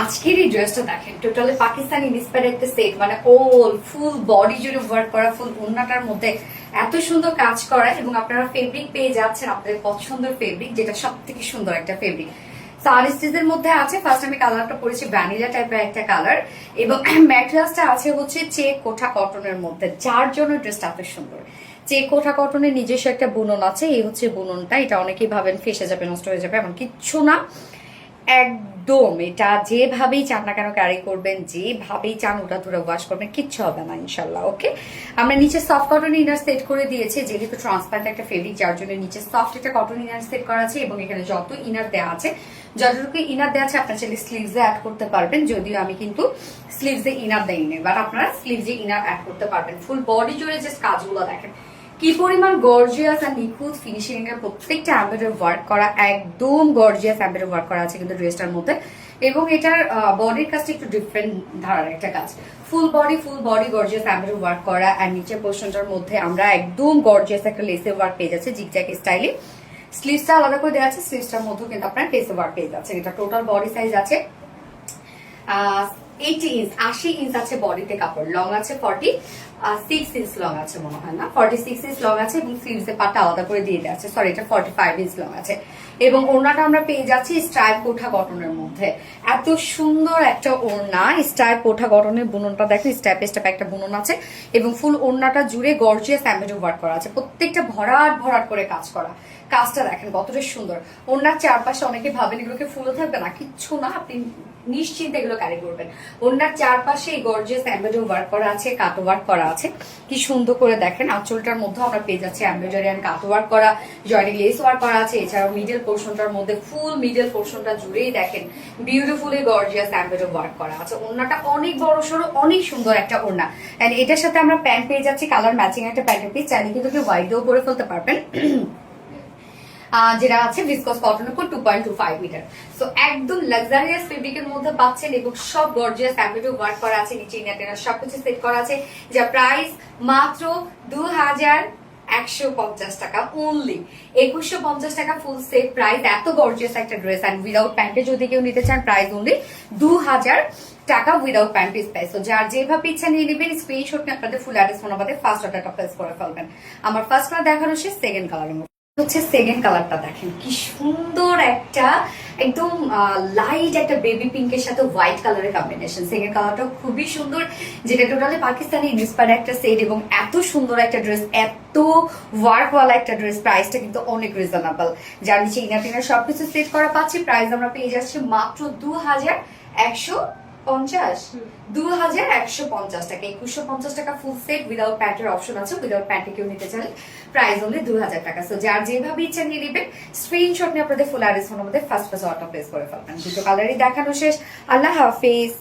আজকের এই ড্রেসটা দেখেন, টোটালি পাকিস্তানি ইন্সপায়ার্ড একটা সেট, মানে ওল ফুল বডি জুড়ে ওয়ার্ক করা, ফুল ওড়নাটার মধ্যে এত সুন্দর কাজ করা, এবং আপনারা ফেব্রিক পেয়ে যাচ্ছেন আপনাদের পছন্দের ফেব্রিক, যেটা সব থেকে সুন্দর একটা ফেব্রিক। সারিস্টিজের মধ্যে আছে। ফার্স্ট আমি কালারটা পরেছি ভ্যানিলা টাইপের একটা কালার, এবং ম্যাটেরিয়ালসটা আছে হচ্ছে চেক কোঠা কটনের মধ্যে, যার জন্য ড্রেসটা এত সুন্দর। চেক কোঠা কটনের নিজস্ব একটা বুনন আছে, এই হচ্ছে বুননটা। এটা অনেকেই ভাবেন ফেসে যাবে, নষ্ট হয়ে যাবে, এমন কিচ্ছু না। একদম এটা যেভাবেই চান না কেন ক্যারি করবেন, যেভাবেই চান ওটা ধরে ওয়াশ করবেন, কিচ্ছু হবে না ইনশাল্লাহ। ওকে, আমরা নিচে সফট কটন ইনার সেট করে দিয়েছি, যেহেতু ট্রান্সপারেন্ট একটা ফেব্রিক, যার জন্য নিচে সফট একটা কটন ইনার সেট করা আছে, এবং এখানে যত ইনার দেওয়া আছে, যতটুকু ইনার দেওয়া আছে আপনার চাইলে স্লিভসে অ্যাড করতে পারবেন, যদিও আমি কিন্তু স্লিভসে ইনার দেইনি, বাট আপনারা স্লিভসে ইনার অ্যাড করতে পারবেন। ফুল বডি জুড়ে জাস্ট কাজগুলো দেখেন কি পরিমাণ গর্জিয়াস আর নিখুঁত ফিনিশিং এর, প্রত্যেকটা এমব্রয়ডারি ওয়ার্ক করা, একদম গর্জিয়াস এমব্রয়ডারি ওয়ার্ক করা আছে কিন্তু ড্রেসটার মধ্যে। এবং এটার বডির কাজটা একটু ডিফারেন্ট ধারার একটা কাজ, full body gorgeous embroidery work করা, আর নিচের পোর্শনটার মধ্যে আমরা একদম গর্জিয়াস একটা লেসে ওয়ার্ক পেয়ে যাচ্ছে জিগজ্যাগ স্টাইলে। স্লিভসটা আলাদা করে দেওয়া আছে, স্লিভসটার মধ্যেও কিন্তু আপনার লেসে ওয়ার্ক পেয়ে যাচ্ছে। এটা টোটাল বডি সাইজ আছে 80 ইঞ্চ, 80 ইঞ্চ আছে বডিতে কাপড়, লং আছে 46 ইঞ্চ লং আছে মনে হয়, না 46 ইঞ্চ লং আছে, এবং স্লিভসের পাটটা আলাদা করে দিয়ে দেওয়া আছে, সরি এটা 45 ইঞ্চ লং আছে। এবং ওড়নাটা আমরা পেয়ে যাচ্ছি স্ট্রাইপ কোঠা কটনের মধ্যে, এত সুন্দর একটা ওড়না। স্ট্রাইপ কোঠা কটনের বুননটা দেখো, স্ট্যাপ স্ট্যাপ একটা বুনন আছে, এবং ফুল ওড়নাটা জুড়ে গর্জিয়াস এমব্রয়ডারি ওয়ার্ক করা আছে, প্রত্যেকটা ভরাট ভরাট করে কাজ করা। কাজটা দেখেন কতটা সুন্দর। ওড়নার চারপাশে অনেকে ভাবেন এগুলোকে ফুলও থাকবে না, কিচ্ছু না, আপনি নিশ্চিন্তে এগুলো ক্যারি করবেন। ওড়নার চারপাশে এই গর্জিয়াস এমব্রয়ডারি ওয়ার্ক করা আছে, কাট ওয়ার্ক করা আছে, কি সুন্দর করে দেখেন। আঁচলটার মধ্যে আমরা পেয়ে যাচ্ছি এমব্রয়ডারি এন্ড কাট ওয়ার্ক করা, জয়েন্ট লেস ওয়ার্ক করা আছে। এছাড়াও মিডল পোর্শনটার মধ্যে ফুল মিডল পোর্শনটা জুড়েই দেখেন বিউটিফুলি গর্জিয়াস এমব্রয়ডারি ওয়ার্ক করা আছে। ওড়নাটা অনেক বড় সড়ো, অনেক সুন্দর একটা ওড়না। এন্ড এটার সাথে আমরা প্যান্ট পেয়ে যাচ্ছি, কালার ম্যাচিং একটা প্যান্টের পিস, চাইলে কিন্তু হোয়াইট দিয়েও পরে ফেলতে পারবেন, যেটা আছে ভিসকস কটনের উপর 2.25 মিটার। সো একদম লাক্সারিয়াস ফেব্রিকের মধ্যে পাচ্ছেন, এবং সব গর্জিয়াস এমব্রয়ডারি ওয়ার্ক করা আছে, নিচে ইনার সবকিছু সেট করা আছে, যা প্রাইস মাত্র 2150 টাকা অনলি। 2150 টাকা ফুল সেট প্রাইস, এত গর্জিয়াস একটা ড্রেস। এন্ড উইদাউট প্যান্টে যদি কেউ নিতে চান, প্রাইস অনলি 2000 টাকা উইদাউট প্যান্ট পিস প্রাইস। তো যার যেভাবে ইচ্ছা নিয়ে নেবেন, স্ক্রিনশট নিয়ে আপনাদের ফুল অ্যাড্রেস ফোন আমাদের ফার্স্ট অর্ডারটা প্লেস করে ফেলবেন। আমার ফার্স্ট কালার দেখানো শেষ, সেকেন্ড কালারের মধ্যে হচ্ছে সেকেন্ড কালারটা দেখেন কি সুন্দর একটা, একদম লাইট একটা বেবি পিঙ্কের সাথে হোয়াইট কালারের কম্বিনেশন। সেকেন্ড কালারটা খুবই সুন্দর, যেটা টোটালি পাকিস্তানি ইন্সপায়ার্ড একটা সেট, এবং এত সুন্দর একটা ড্রেস, এত ওয়ার্কওয়ালা একটা ড্রেস, প্রাইসটা কিন্তু অনেক রিজনেবল। যার নিচে ইনার টিনার সবকিছু সেট করা পাচ্ছি, প্রাইস আমরা পেয়ে যাচ্ছি মাত্র 2150 2150 টাকা। 2150 টাকা ফুল সেট উইদাউট প্যান্টের অপশন আছে, উইদাউট প্যান্টে কেউ নিতে চাইলে প্রাইস অনলি 2000 টাকা। সো যার যেভাবে ইচ্ছা নিয়ে নেবেন, স্ক্রিনশট নিয়ে আপনাদের ফুল অ্যাড্রেস ফোন আমাদের ফার্স্ট অর্ডার প্লেস করে ফেলবেন। দুটো কালারই দেখানো শেষ। আল্লাহ হাফেজ।